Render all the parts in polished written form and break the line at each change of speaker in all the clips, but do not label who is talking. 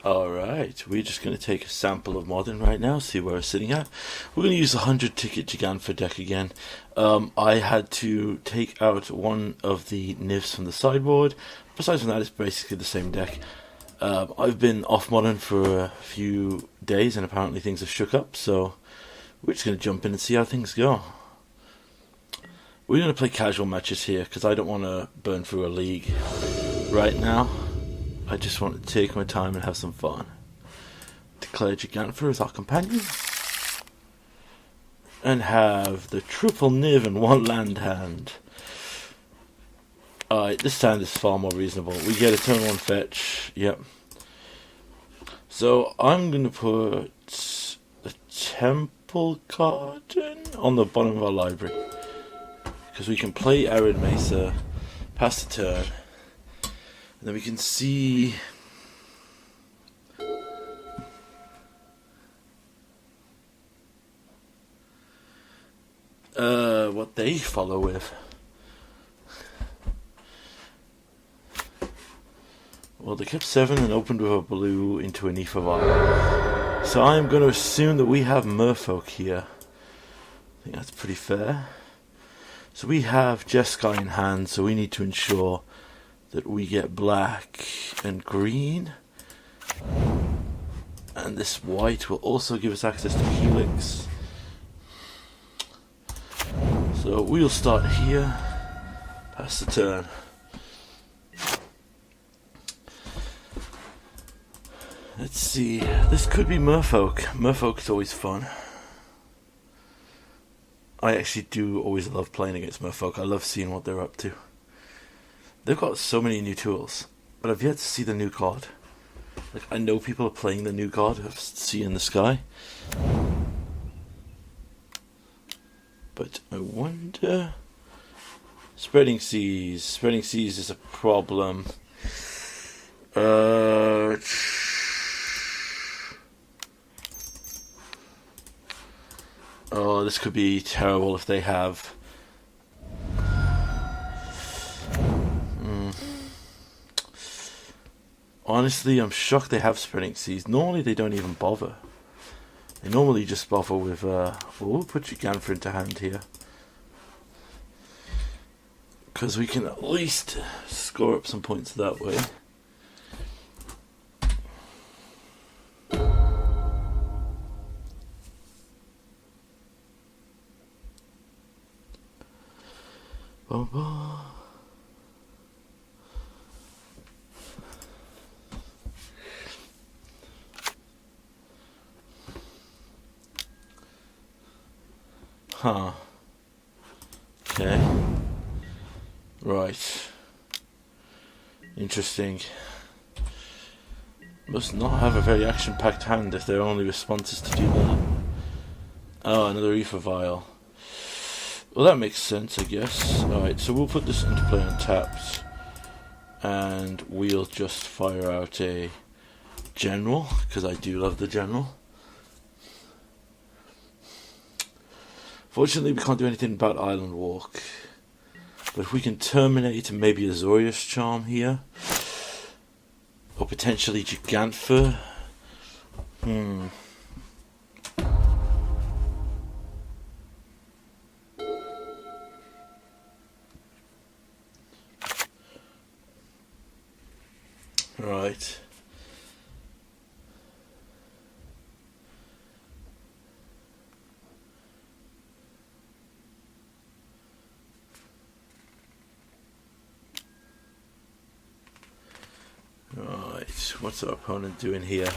Alright, we're just going to take a sample of Modern right now, see where we're sitting at. We're going to use the 100 ticket Gigantha deck again. I had to take out one of the nivs from the sideboard. Besides from that, it's basically the same deck. I've been off Modern for a few days and apparently things have shook up, so we're just going to jump in and see how things go. We're going to play casual matches here because I don't want to burn through a league right now. I just want to take my time and have some fun. Declare Gigantha as our companion. And have the triple Niv and one land hand. Alright, this hand is far more reasonable. We get a turn 1 fetch. Yep. So I'm going to put the Temple Garden on the bottom of our library. Because we can play Arid Mesa, pass the turn. And then we can see what they follow with. Well, they kept 7 and opened with a blue into an Aether Vial. So I'm going to assume that we have Merfolk here. I think that's pretty fair. So we have Jeskai in hand, so we need to ensure that we get black and green, and this white will also give us access to Helix. So we'll start here, pass the turn. Let's see, this could be Merfolk. Merfolk is always fun. I actually do always love playing against Merfolk. I love seeing what they're up to. They've got so many new tools, but I've yet to see the new card. Like, I know people are playing the new card of Sea in the Sky, but I wonder. Spreading Seas. Spreading Seas is a problem. Oh, this could be terrible if they have. Honestly, I'm shocked they have Spreading Seas. Normally they don't even bother. They normally just bother with, we'll put Gigantha into hand here. Because we can at least score up some points that way. Huh. Okay. Right. Interesting. Must not have a very action-packed hand if their only response is to do that. Oh, another Aether Vial. Well, that makes sense, I guess. Alright, so we'll put this into play untapped. And we'll just fire out a General, because I do love the General. Fortunately, we can't do anything about Island Walk. But if we can terminate maybe a Zorius Charm here, or potentially Gigantha. Right. Right, what's our opponent doing here?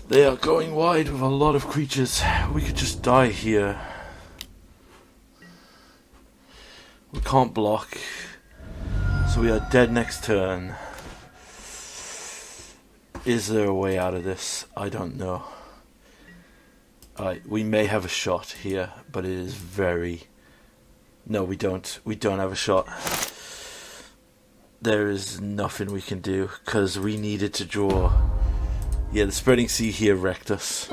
They are going wide with a lot of creatures. We could just die here. We can't block, so we are dead next turn. Is there a way out of this? I don't know. We may have a shot here, but it is very... No, we don't. We don't have a shot. There is nothing we can do, because we needed to draw. Yeah, the Spreading Sea here wrecked us.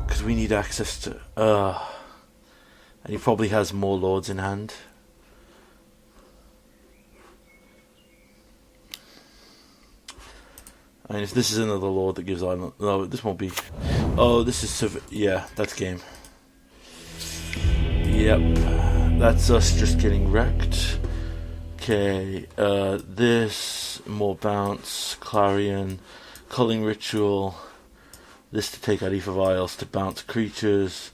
Because we need access to... And he probably has more lords in hand. And if this is another lord that gives island... No, this won't be... Oh, this is... Yeah, that's game. Yep. That's us just getting wrecked. Okay, this, more bounce, Clarion, Culling Ritual, this to take out Aether Vials to bounce creatures.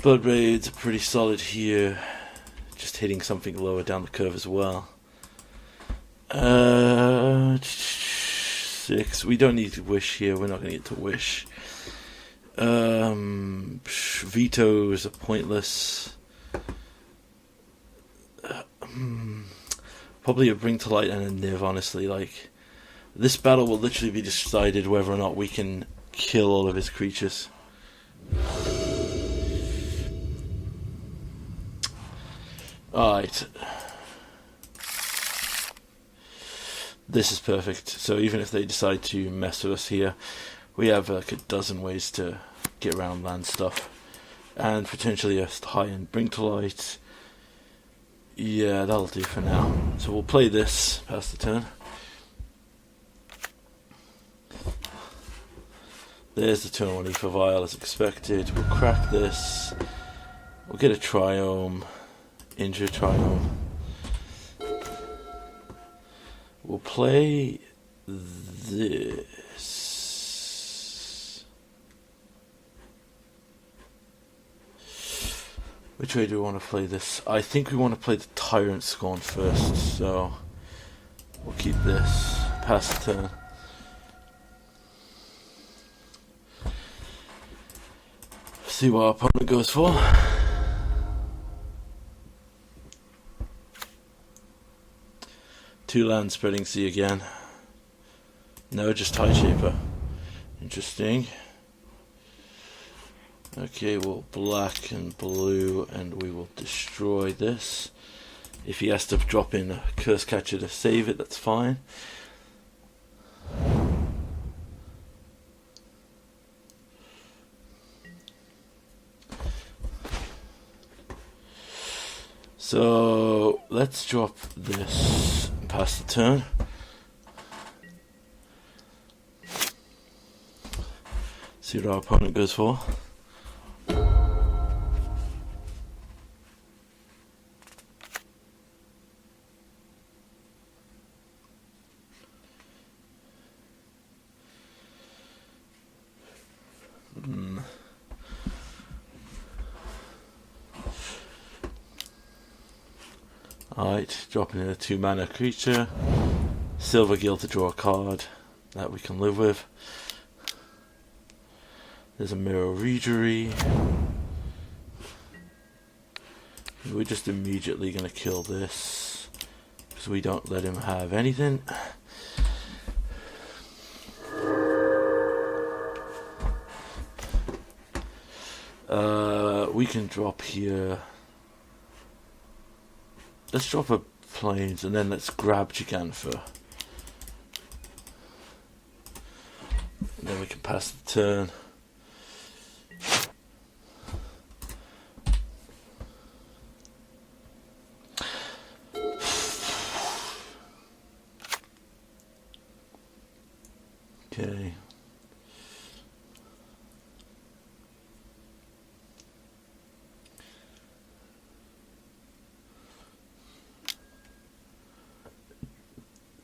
Blood Raids are pretty solid here, just hitting something lower down the curve as well. 6, we don't need to wish here, we're not going to get to wish. Vetoes are pointless. Probably a Bring to Light and a Niv, honestly. Like, this battle will literally be decided whether or not we can kill all of his creatures. Alright. This is perfect. So even if they decide to mess with us here, we have like a dozen ways to get around land stuff. And potentially a high-end Bring to Light. Yeah, that'll do for now. So we'll play this, pass the turn. There's the turn 1 Aether Vial as expected. We'll crack this. We'll get a Triome. Injure Triome. We'll play this. Which way do we want to play this? I think we want to play the Tyrant Scorn first, so we'll keep this. Pass the turn. See what our opponent goes for. Two land Spreading Sea again. No, just Tide Shaper. Interesting. Okay, we'll black and blue and we will destroy this. If he has to drop in a Curse Catcher to save it, that's fine. So let's drop this and pass the turn. See what our opponent goes for. Alright, dropping in a 2-mana creature. Silver Guild to draw a card. That we can live with. There's a Mirror Regery. We're just immediately going to kill this, because we don't let him have anything. We can drop here. Let's drop a Plains and then let's grab Gigantha. And then we can pass the turn. Okay.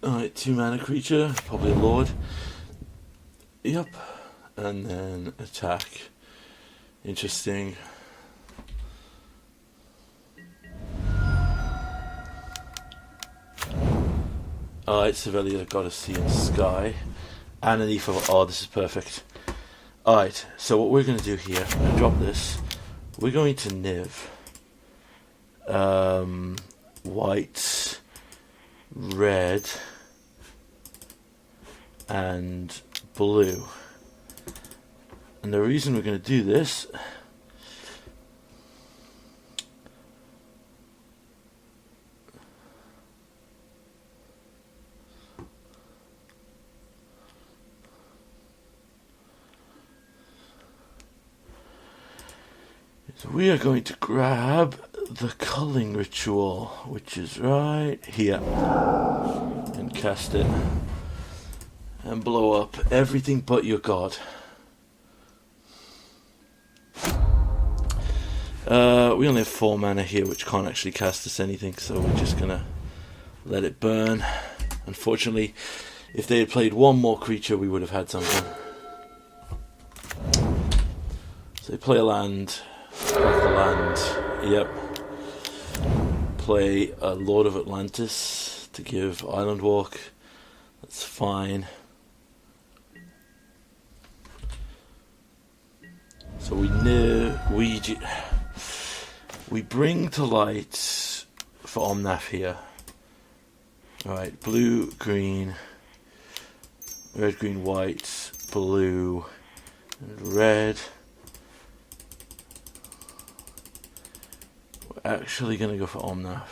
Alright, 2-mana creature, probably a lord. Yep. And then attack. Interesting. Alright, Sevelia, Goddess Sea and Sky. And an Aether. Oh, this is perfect. Alright, so what we're going to do here, I'm going to drop this. We're going to Niv. White, red, and blue. And the reason we're going to do this So we are going to grab the culling ritual, which is right here, and cast it and blow up everything but your god. We only have 4 mana here, which can't actually cast us anything, so we're just gonna let it burn. Unfortunately, if they had played one more creature, we would have had something. So they play a land, off the land, yep. Play a Lord of Atlantis to give Island Walk, that's fine. So we bring to light for Omnath here. Alright, blue, green, red, green, white, blue, and red. We're actually going to go for Omnath.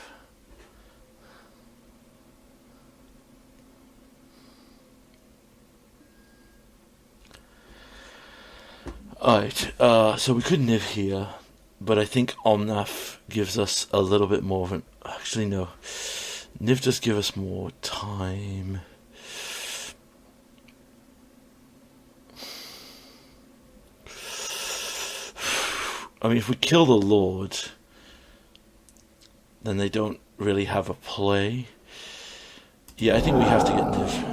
Alright, so we could Niv here, but I think Omnath gives us a little bit more of an... Actually, no. Niv does give us more time. I mean, if we kill the Lord, then they don't really have a play. Yeah, I think we have to get Niv.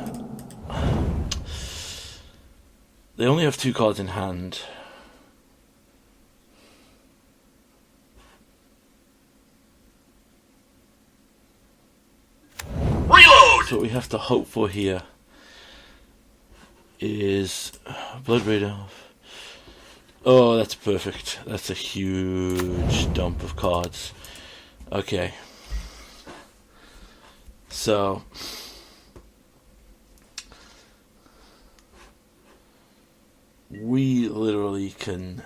They only have 2 cards in hand.
Reload!
So what we have to hope for here is Blood Red Elf. Oh, that's perfect. That's a huge dump of cards. Okay. So we literally can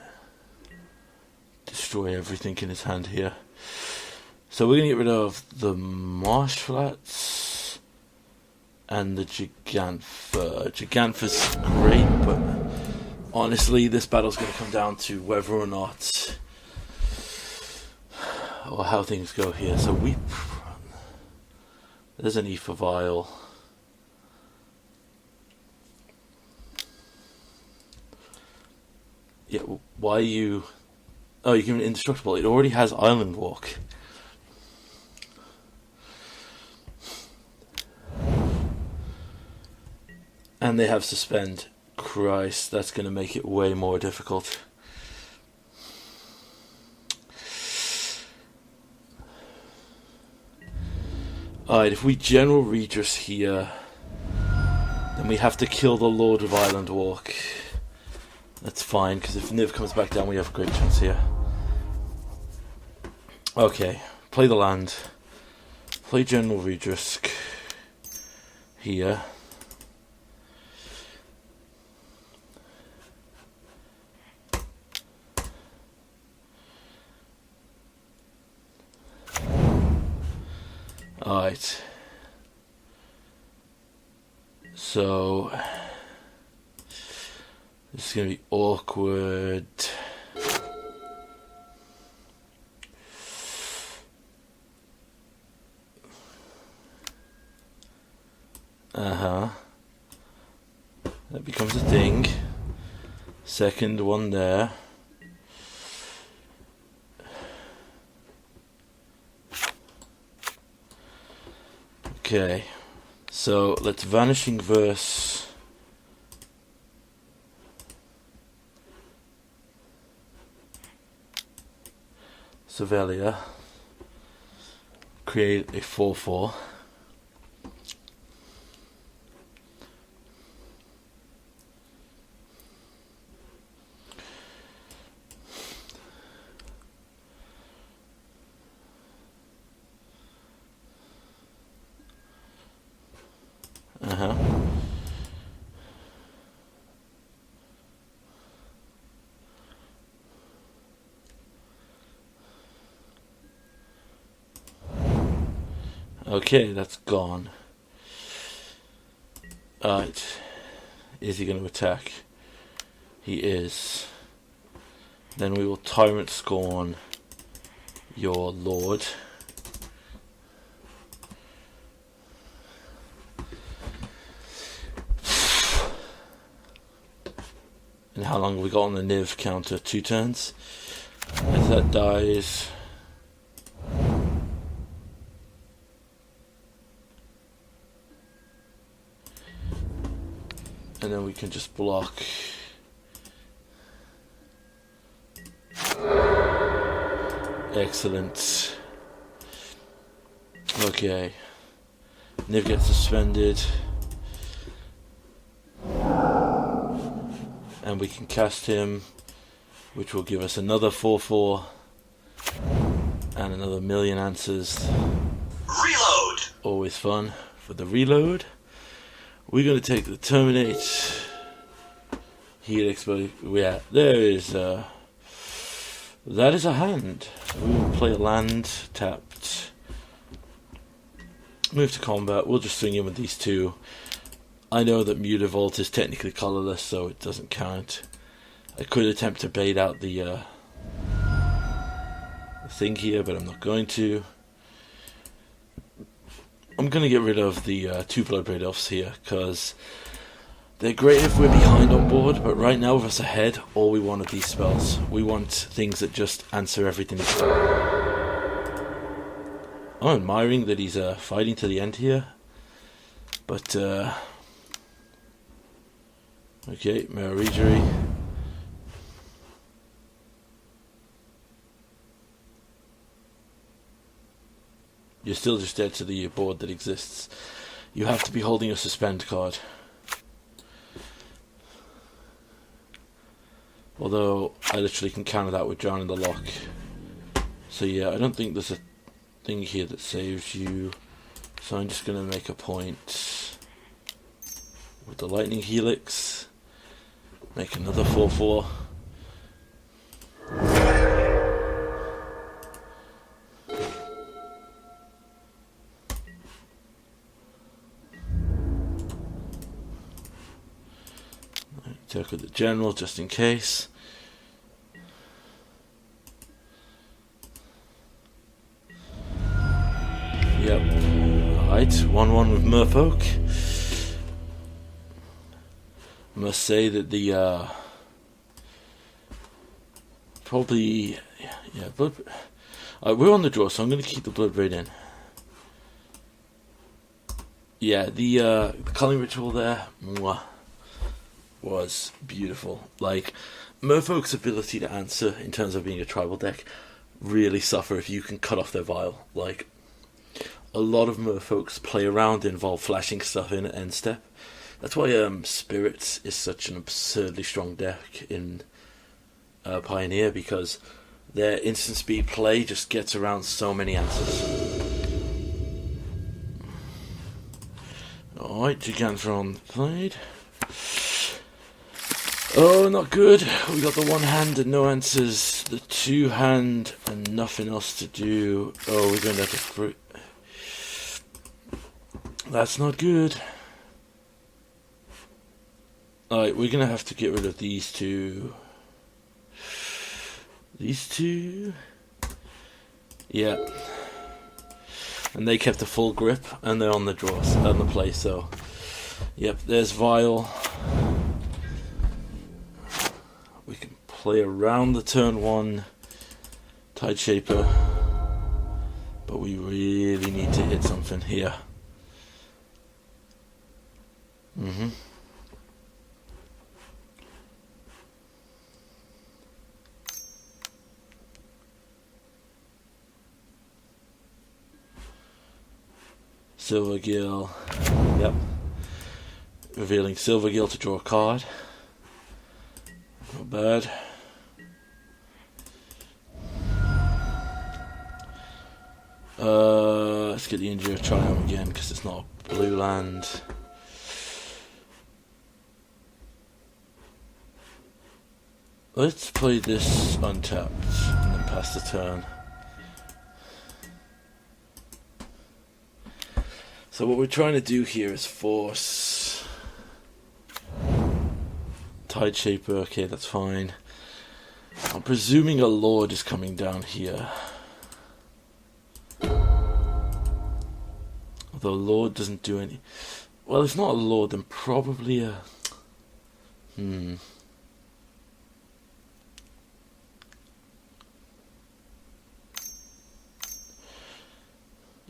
destroy everything in his hand here. So we're going to get rid of the Marsh Flats and the Gigantha. Gigantha's great, but honestly, this battle's going to come down to whether or not, or how things go here. So there's an Aether Vial. Yeah, why are you... Oh, you give it indestructible. It already has Island Walk. And they have Suspend. Christ, that's going to make it way more difficult. Alright, if we General Redress here, then we have to kill the Lord of Island Walk. That's fine, because if Niv comes back down, we have a great chance here. Okay, play the land. Play General Redress here. Alright. So this is going to be awkward. That becomes a thing. Second one there. Okay, so let's Vanishing Verse. Sevelia. Create a 4/4. Okay, that's gone. Alright. Is he going to attack? He is. Then we will Tyrant Scorn your Lord. And how long have we got on the Niv counter? 2 turns. If that dies, and then we can just block. Excellent. Okay. Niv gets suspended. And we can cast him, which will give us another 4/4 and another million answers.
Reload!
Always fun for the reload. We're going to take the Terminate. Helix, but yeah, there is that is a hand. We will play a land, tapped. Move to combat. We'll just swing in with these two. I know that Mutavault is technically colorless, so it doesn't count. I could attempt to bait out the thing here, but I'm not going to. I'm going to get rid of the 2 Blood Braid Elves here, because they're great if we're behind on board, but right now with us ahead, all we want are these spells. We want things that just answer everything. I'm admiring that he's fighting to the end here, but okay, Maraudgery. You're still just dead to the board that exists. You have to be holding a suspend card. Although I literally can counter that with Drown in the Lock. So yeah, I don't think there's a thing here that saves you. So I'm just going to make a point with the Lightning Helix. Make another 4/4. Check with the General just in case. Yep. Alright, 1-1 with Merfolk. Must say that the probably blood. We're on the draw, so I'm going to keep the Blood Braid in. Yeah, the culling ritual there, mwah, was beautiful. Like, Merfolk's ability to answer in terms of being a tribal deck really suffer if you can cut off their vial. Like, a lot of Merfolks play around, involve flashing stuff in at end step. That's why Spirits is such an absurdly strong deck in Pioneer, because their instant speed play just gets around so many answers. Alright, Gigantron played. Oh, not good. We got the 1 hand and no answers. The 2 hand and nothing else to do. Oh, we're going to have to... That's not good. Alright, we're going to have to get rid of these 2. These 2? Yeah. And they kept a full grip, and they're on the draw, on the play, so... Yep, there's Vial. We can play around the turn 1 Tide Shaper, but we really need to hit something here. Silvergill, yep. Revealing Silvergill to draw a card. Not bad. Let's get the Injury of Triumph again, because it's not a blue land. Let's play this untapped and then pass the turn. So what we're trying to do here is force Tide Shaper. Okay, that's fine. I'm presuming a Lord is coming down here. Although Lord doesn't do any... Well, if not a Lord, then probably a...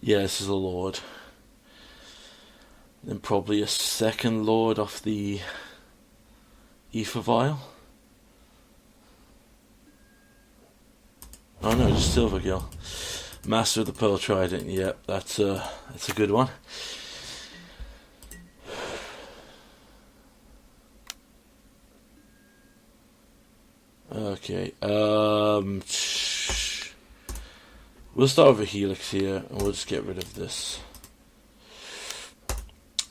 Yeah, this is a Lord. Then probably a second Lord off the Ether Vial. Oh no, just Silvergill. Master of the Pearl Trident. Yep, that's a good one. Okay. We'll start with a Helix here, and we'll just get rid of this.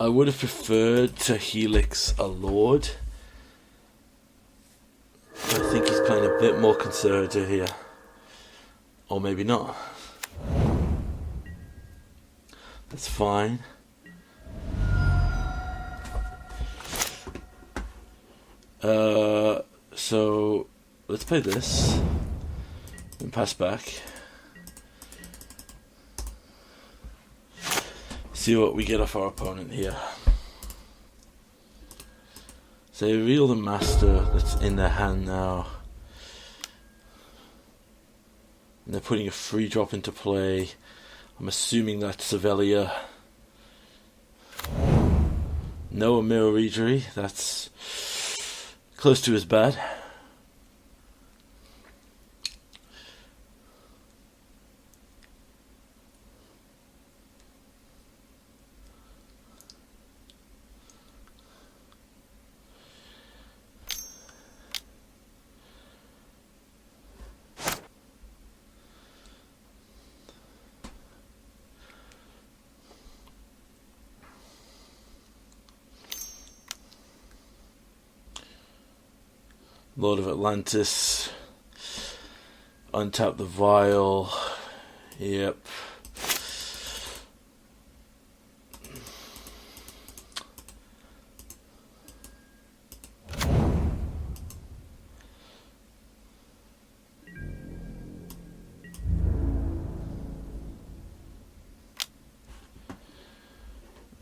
I would have preferred to Helix a Lord. I think he's playing a bit more conservative here. Or maybe not. That's fine. So let's play this and pass back. See what we get off our opponent here. So they reveal the Master that's in their hand now. And they're putting a free drop into play. I'm assuming that's Savelia. No Mirror Regery. That's close to as bad. Lord of Atlantis. Untap the Vial. Yep.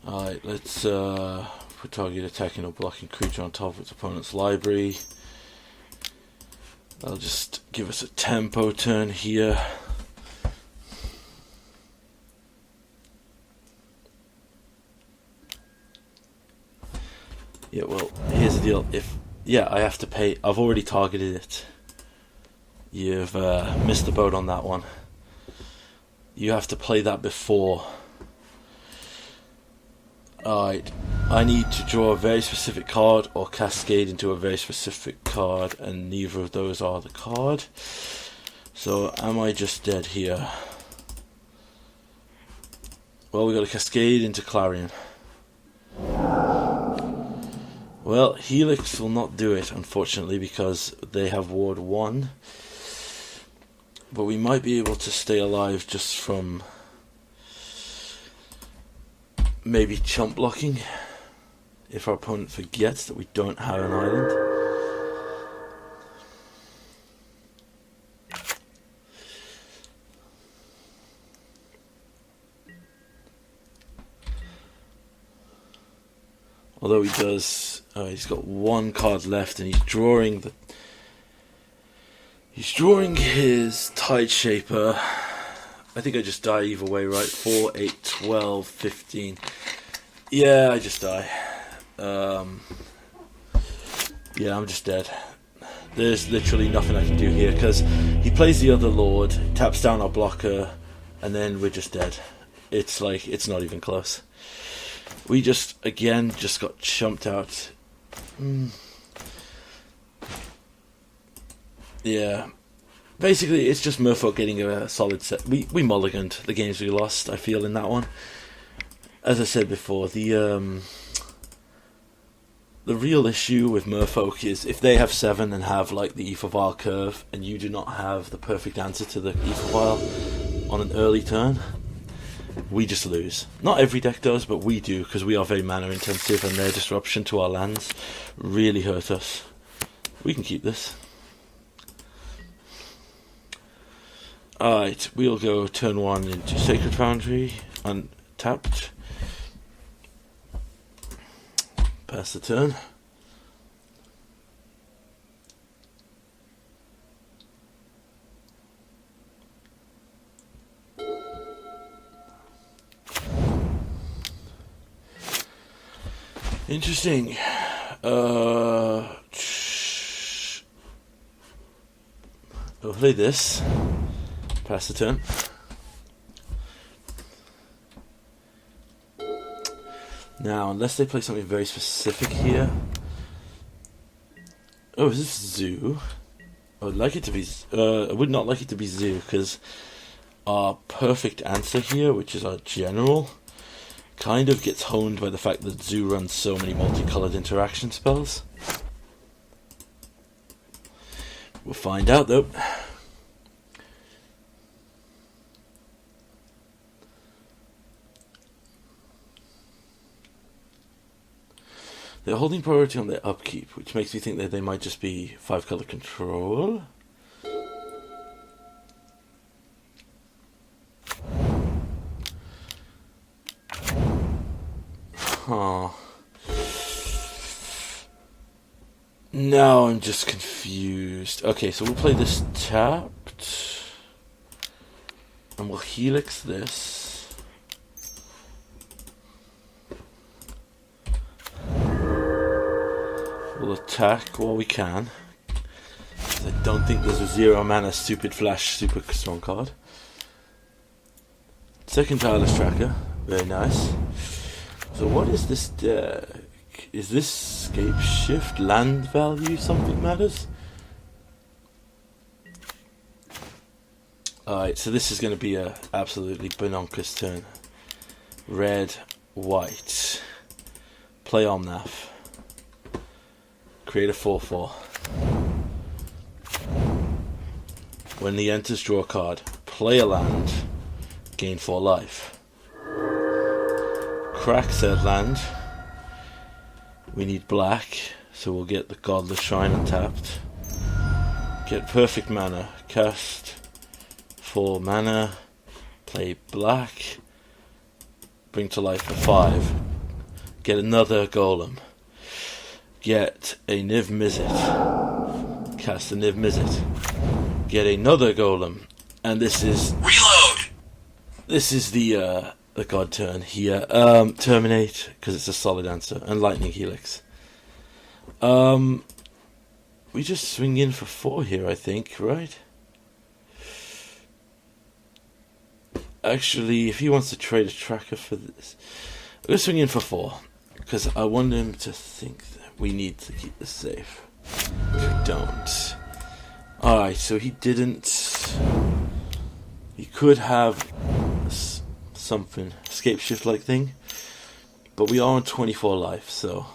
Alright, let's put target attacking or blocking creature on top of its opponent's library. That'll just give us a tempo turn here. Yeah, well, here's the deal. I have to pay. I've already targeted it. You've missed the boat on that one. You have to play that before. Alright, I need to draw a very specific card or cascade into a very specific card, and neither of those are the card. So am I just dead here? Well, we got a cascade into Clarion. Well, Helix will not do it, unfortunately, because they have Ward 1. But we might be able to stay alive just from maybe chump blocking, if our opponent forgets that we don't have an island. Although he does, he's got one card left, and he's drawing his Tide Shaper. I think I just die either way, right? 4, 8, 12, 15. Yeah, I just die. Yeah, I'm just dead. There's literally nothing I can do here, because he plays the other Lord, taps down our blocker, and then we're just dead. It's like, it's not even close. We just got chumped out. Yeah. Basically, it's just Merfolk getting a solid set. We mulliganed the games we lost, I feel, in that one. As I said before, the real issue with Merfolk is if they have 7 and have like the Ether Vial curve, and you do not have the perfect answer to the Ether Vial on an early turn, we just lose. Not every deck does, but we do, because we are very mana intensive, and their disruption to our lands really hurt us. We can keep this. Alright, we'll go turn 1 into Sacred Foundry, untapped. Pass the turn. Interesting. I'll play this. Pass the turn. Now, unless they play something very specific here. Oh, is this zoo? I would like it to be. I would not like it to be zoo because our perfect answer here, which is our general, kind of gets honed by the fact that zoo runs so many multicolored interaction spells. We'll find out though. They're holding priority on their upkeep, which makes me think that they might just be 5-color control. Huh. Now I'm just confused. Okay, so we'll play this tapped. And we'll helix this. We'll attack while we can. I don't think there's a 0 mana stupid flash super strong card. Second tireless tracker. Very nice. So what is this deck? Is this scape shift land value something matters? Alright, so this is going to be a absolutely bonkers turn. Red, white. Play Omnath. Create a 4/4. When he enters, draw a card. Play a land. Gain 4 life. Crack said land. We need black, so we'll get the Godless Shrine untapped. Get perfect mana. Cast 4 mana. Play black. Bring to life a 5. Get another golem. Get a Niv Mizzet. Cast a Niv Mizzet. Get another golem. And this is
Reload!
This is the god turn here. Terminate, because it's a solid answer. And Lightning Helix. We just swing in for 4 here, I think, right? Actually, if he wants to trade a tracker for this, I'm going to swing in for 4. Because I want him to think that we need to keep this safe. If we don't. Alright, so he didn't. He could have something, escape shift like thing. But we are on 24 life, so.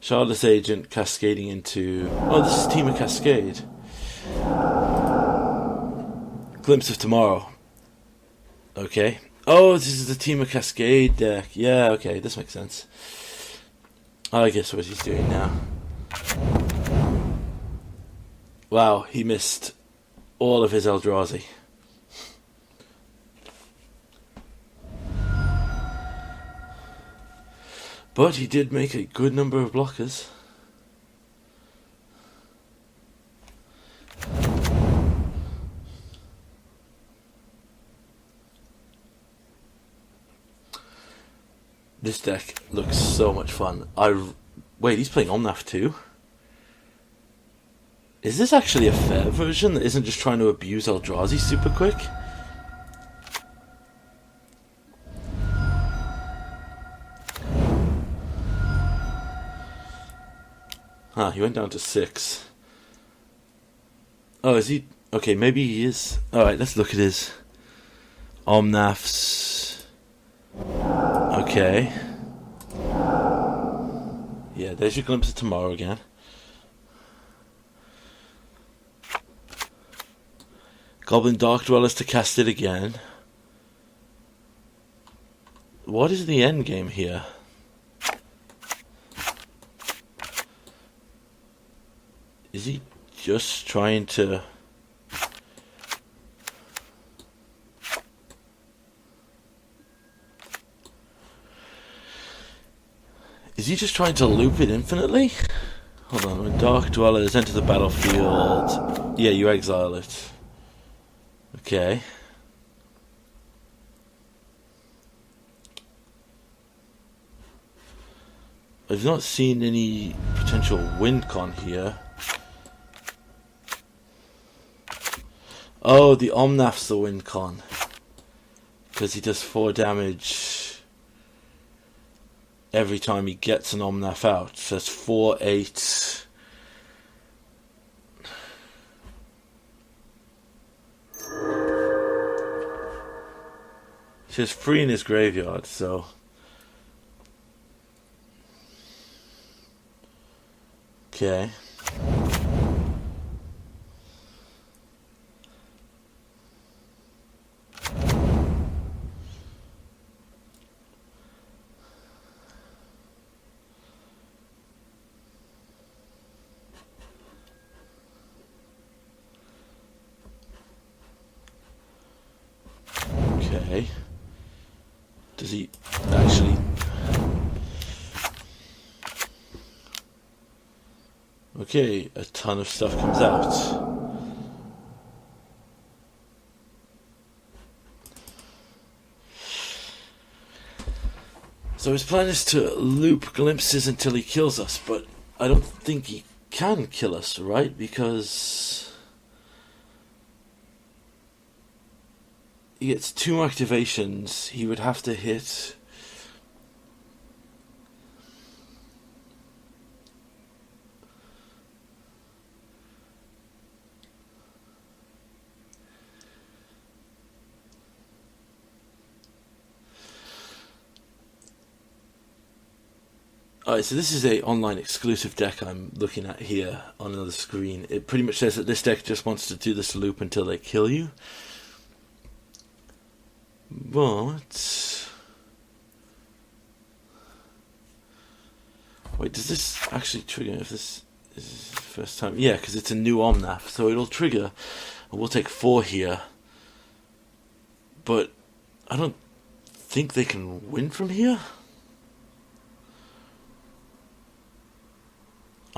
Shardless Agent cascading into. Oh, this is Team of Cascade. Glimpse of Tomorrow. Okay. Oh, this is the Team of Cascade deck. Yeah, okay, this makes sense. I guess what he's doing now. Wow, he missed all of his Eldrazi. But he did make a good number of blockers. This deck looks so much fun. Wait, he's playing Omnath too? Is this actually a fair version that isn't just trying to abuse Eldrazi super quick? Huh, he went down to 6. Oh, is he? Okay, maybe he is. Alright, let's look at his Omnaths. Okay. Yeah, there's your Glimpse of Tomorrow again. Goblin Dark Dwellers to cast it again. What is the end game here? Is he just trying to... Is he just trying to loop it infinitely? Hold on, when Dark Dwellers enter the battlefield... Yeah, you exile it. Okay. I've not seen any potential win con here. Oh, the Omnath's the win con. Because he does 4 damage every time he gets an Omnath out. So that's 4, 8. He has 3 in his graveyard, so... Okay. Okay. Does he actually... Okay, a ton of stuff comes out. So his plan is to loop glimpses until he kills us, but I don't think he can kill us, right? Because he gets 2 activations, he would have to hit... Alright, so this is a online exclusive deck I'm looking at here on another screen. It pretty much says that this deck just wants to do this loop until they kill you. But... Wait, does this actually trigger if this is the first time? Yeah, because it's a new Omnath, so it'll trigger. And we'll take 4 here. But I don't think they can win from here.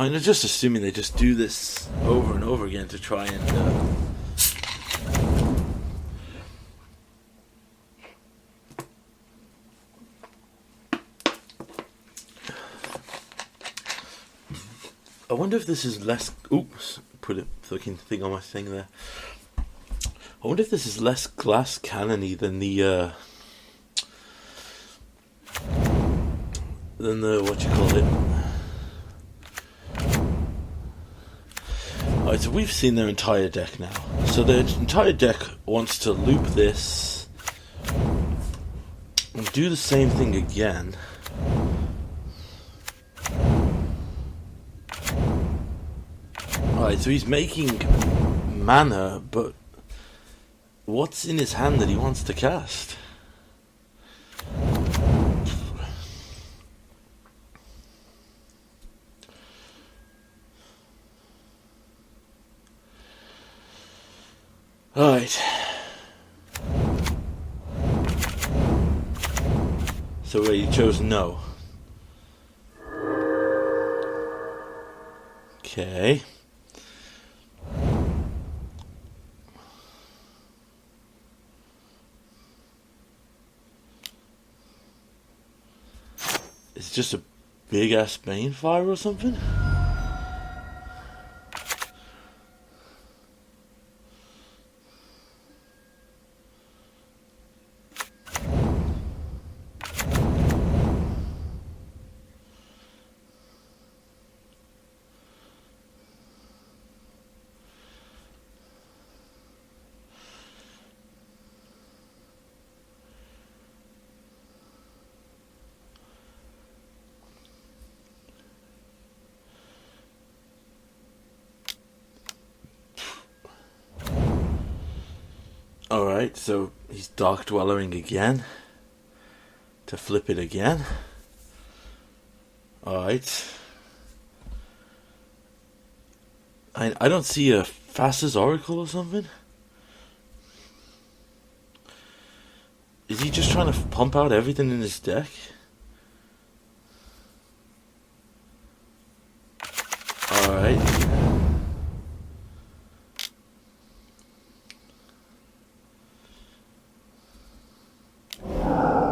I'm just assuming they just do this over and over again to try and... I wonder if this is less... Oops, put a fucking thing on my thing there. I wonder if this is less glass cannon-y than the... what you call it? Alright, so we've seen their entire deck now. So their entire deck wants to loop this and do the same thing again. Alright, so he's making mana, but what's in his hand that he wants to cast? Alright. So you chose no. Okay. It's just a big ass Bane fire or something? Alright, so he's Dark Dwellering again. To flip it again. Alright. I don't see a fastest Oracle or something. Is he just trying to pump out everything in his deck? Alright.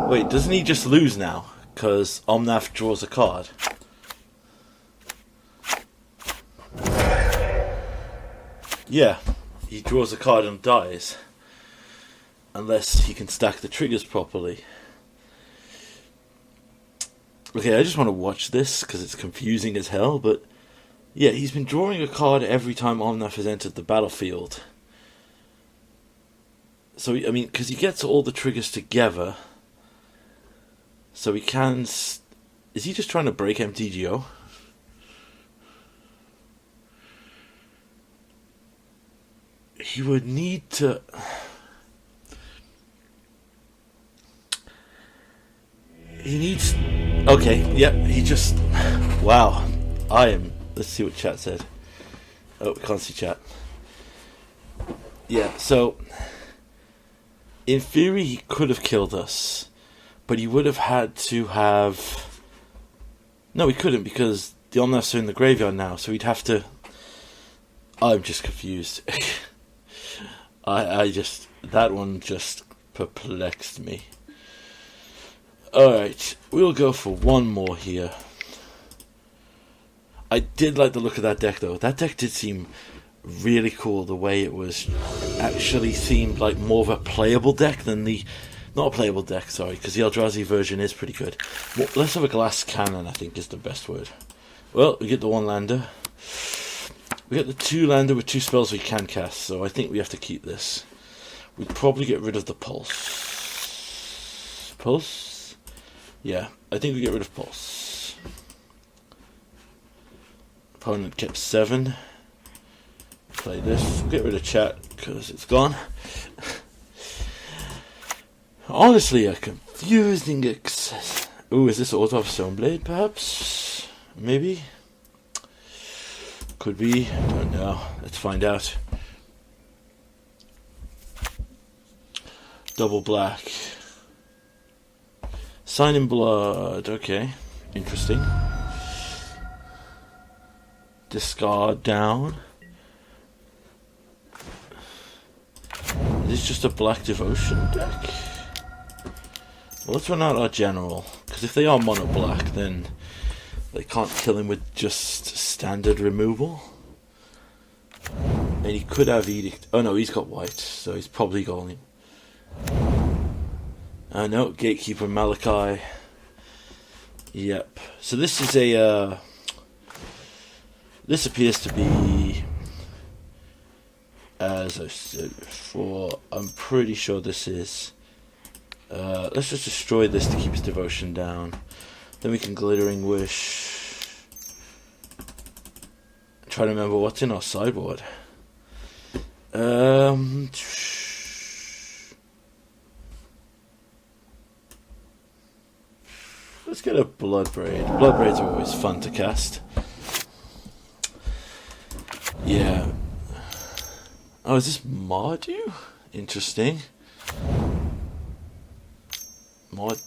Wait, doesn't he just lose now? Because Omnath draws a card. Yeah, he draws a card and dies. Unless he can stack the triggers properly. Okay, I just want to watch this because it's confusing as hell, but yeah, he's been drawing a card every time Omnath has entered the battlefield. So, I mean, because he gets all the triggers together, so he can... Is he just trying to break MTGO? He would need to... He needs... Okay, yep, he just... Wow. Let's see what chat said. Oh, we can't see chat. Yeah, so... In theory, he could have killed us. But he would have had to have... No, he couldn't, because the Omnaths are in the graveyard now, so he'd have to... I'm just confused. I just... That one just perplexed me. Alright, we'll go for one more here. I did like the look of that deck, though. That deck did seem really cool, the way it was. Actually seemed like more of a playable deck than the... Not a playable deck, sorry, because the Eldrazi version is pretty good. Well, less of a glass cannon, I think, is the best word. Well, we get the one lander. We get the two lander with two spells we can cast, so I think we have to keep this. We'd probably get rid of the pulse. Pulse? Yeah, I think we get rid of pulse. Opponent kept 7. Play this. We'll get rid of chat because it's gone. Honestly, a confusing excess. Ooh, is this Auto of Stoneblade, perhaps? Maybe? Could be. Don't know. Let's find out. Double black. Sign in blood. Okay. Interesting. Discard down. Is this just a black devotion deck? Well, let's run out our general, because if they are mono black, then they can't kill him with just standard removal. And he could have edict. Oh no, he's got white, so he's probably going. No, Gatekeeper Malachi. Yep. So this is a. This appears to be, as I said before, I'm pretty sure this is. Let's just destroy this to keep his devotion down. Then we can Glittering Wish. Try to remember what's in our sideboard. Let's get a Bloodbraid. Bloodbraids are always fun to cast. Yeah. Oh, is this Mardu? Interesting. What?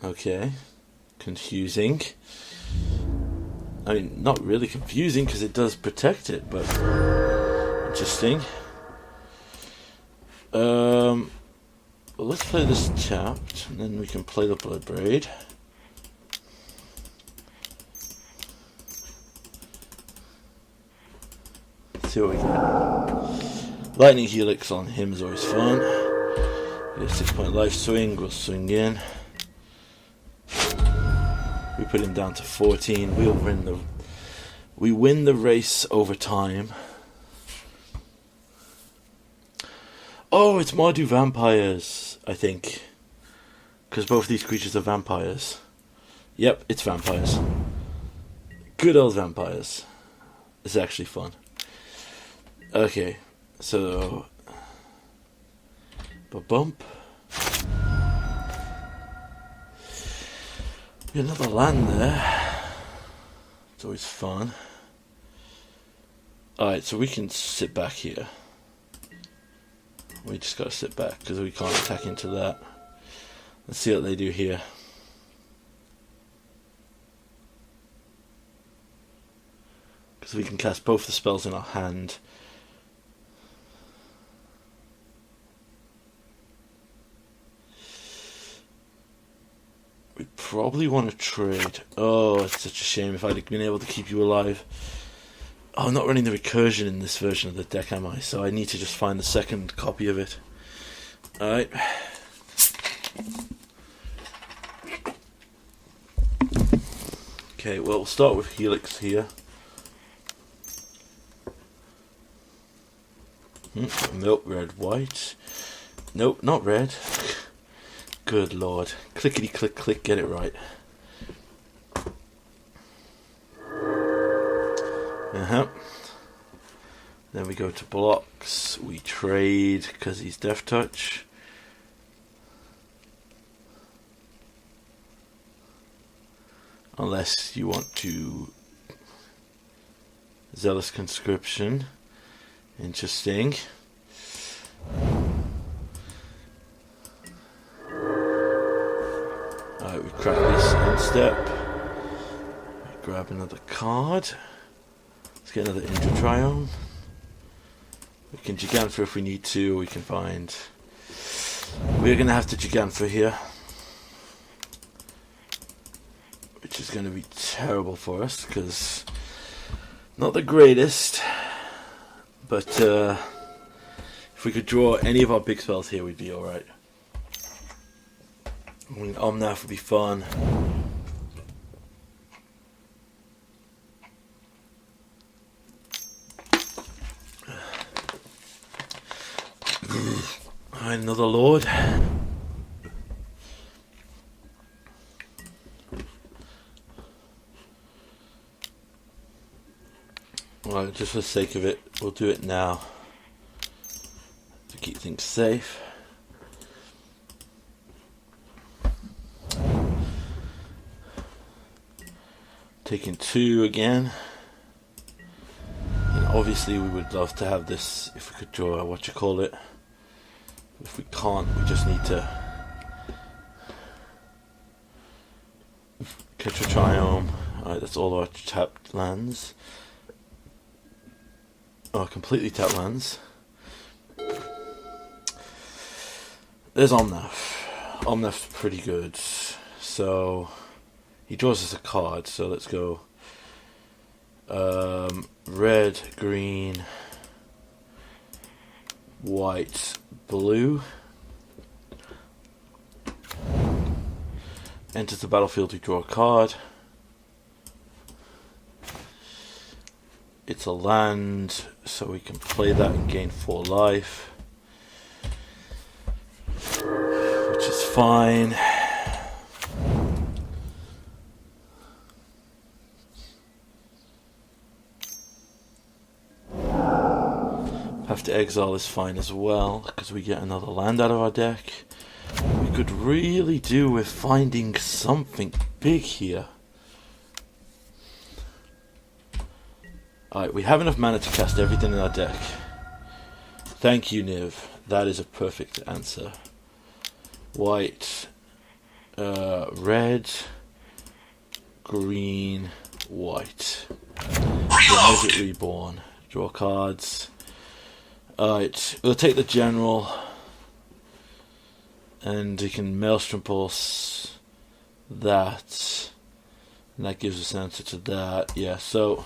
Okay. Confusing. I mean, not really confusing because it does protect it, but interesting. Well, let's play this tapped, and then we can play the Bloodbraid. Let's see what we get. Lightning Helix on him is always fun. We get a 6-point life swing, we'll swing in. We put him down to 14. We win the race over time. Oh, it's Mardu vampires, I think. Because both these creatures are vampires. Yep, it's vampires. Good old vampires. It's actually fun. Okay, so... Ba-bump. Another land there. It's always fun. Alright, so we can sit back here. We just gotta sit back because we can't attack into that. Let's see what they do here. Because we can cast both the spells in our hand. We probably want to trade. Oh, it's such a shame. If I'd been able to keep you alive. Oh, I'm not running the recursion in this version of the deck, am I? So I need to just find the second copy of it. Alright. Okay, well, we'll start with Helix here. Nope, red, white. Nope, not red. Good lord. Clickety click click, get it right. Then we go to blocks. We trade because he's Death Touch. Unless you want to Zealous Conscription. Interesting. Alright, we crack this end step. Grab another card. Let's get another Intra-Triome. We can Gigantha if we need to. We can find... We're going to have to Gigantha here. Which is going to be terrible for us, because... Not the greatest. But if we could draw any of our big spells here, we'd be alright. I mean, Omnath would be fun. Another Lord. Well, just for the sake of it, we'll do it now to keep things safe. Taking 2 again. And obviously we would love to have this if we could draw it. If we can't, we just need to catch a Triome. Alright, that's all our tapped lands. Oh, completely tapped lands. There's Omnath. Omnath's pretty good. So he draws us a card, so let's go red, green, white, blue. Enters the battlefield, we draw a card. It's a land, so we can play that and gain 4 life, which is fine. Have to exile is fine as well, because we get another land out of our deck. We could really do with finding something big here. Alright, we have enough mana to cast everything in our deck. Thank you, Niv. That is a perfect answer. White, red, green, white. Reload! Reborn. Draw cards. Alright, we'll take the general. And we can Maelstrom Pulse that. And that gives us an answer to that. Yeah, so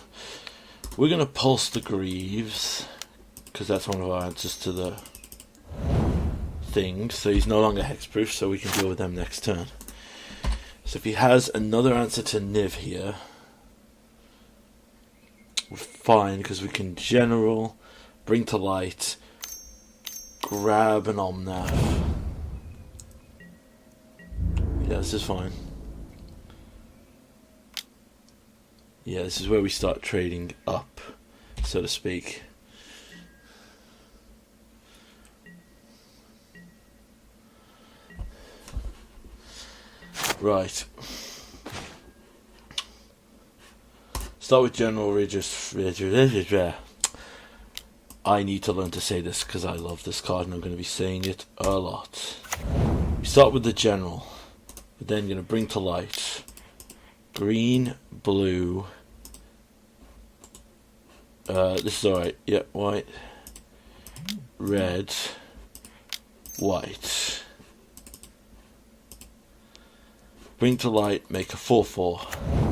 we're going to Pulse the Greaves, because that's one of our answers to the thing. So he's no longer hexproof, so we can deal with them next turn. So if he has another answer to Niv here, we're fine, because we can General, Bring to Light, grab an Omnath. Yeah, this is fine. Yeah, this is where we start trading up, so to speak. Right. start with General Regis. I need to learn to say this because I love this card and I'm going to be saying it a lot. We start with the General. We're then going to bring to light green, blue. This is alright. Yeah, white, red, white. Bring to light, make a 4/4.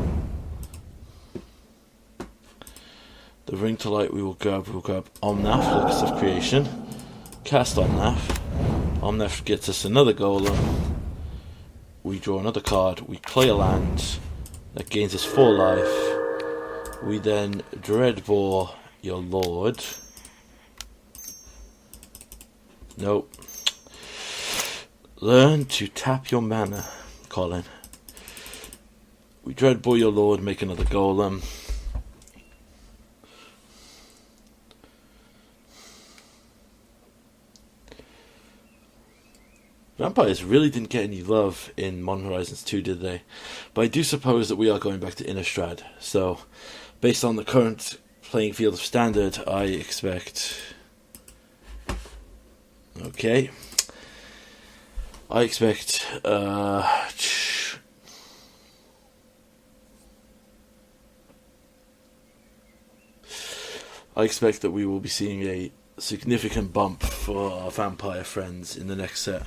The ring to light we'll grab Omnath, Locus of Creation. Cast Omnath. Omnath gets us another golem. We draw another card. We play a land. That gains us 4 life. We then Dreadbore your Lord. Nope. Learn to tap your mana, Colin. We Dreadbore your Lord, make another golem. Vampires really didn't get any love in Modern Horizons 2, did they? But I do suppose that we are going back to Innistrad. So, based on the current playing field of Standard, I expect... Okay. I expect... I expect that we will be seeing a significant bump for our vampire friends in the next set.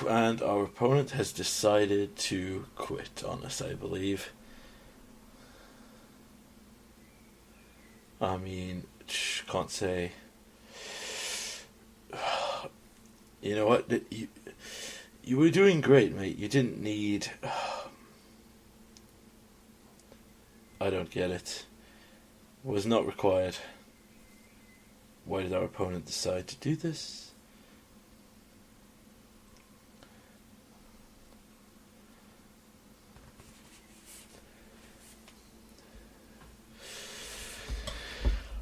And our opponent has decided to quit on us, I believe. I mean, can't say. You know what? You were doing great, mate. You didn't need... I don't get it. Was not required. Why did our opponent decide to do this?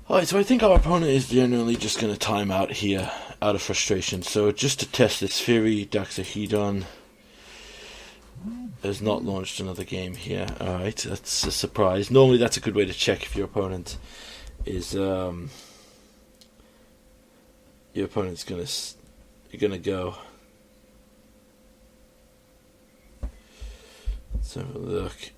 Alright, so I think our opponent is generally just going to time out here, out of frustration. So just to test this theory, Daxahedon has not launched another game here. Alright, that's a surprise. Normally that's a good way to check if your opponent is... your opponent's gonna go. Let's have a look.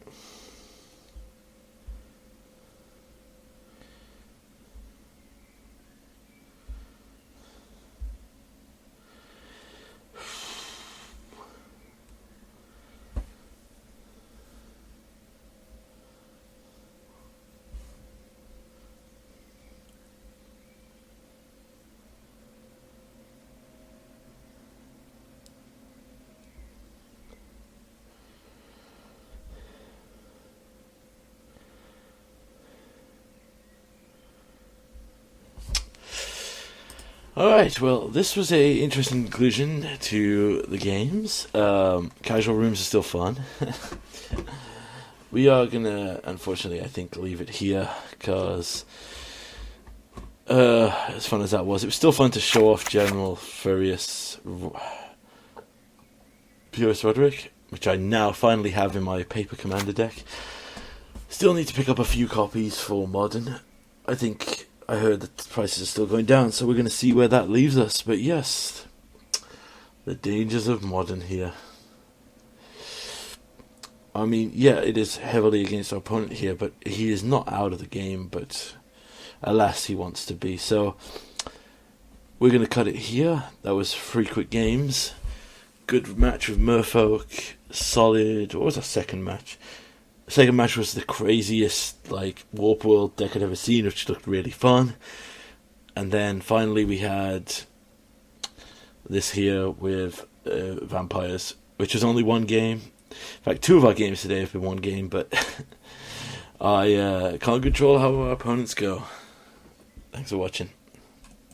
Alright, well, this was a interesting conclusion to the games. Casual rooms are still fun. We are gonna, unfortunately, I think, leave it here, because as fun as that was, it was still fun to show off General Furious Roderick, which I now finally have in my paper commander deck. Still need to pick up a few copies for Modern. I heard that the prices are still going down, so we're going to see where that leaves us. But yes, the dangers of Modern here. I mean, yeah, it is heavily against our opponent here, but he is not out of the game, but alas, he wants to be. So we're going to cut it here. That was 3 quick games. Good match with Merfolk. Solid. What was our second match? The second match was the craziest Warp World deck I'd ever seen, which looked really fun. And then finally we had this here with Vampires, which was only 1 game. In fact, 2 of our games today have been 1 game, but I can't control how our opponents go. Thanks for watching.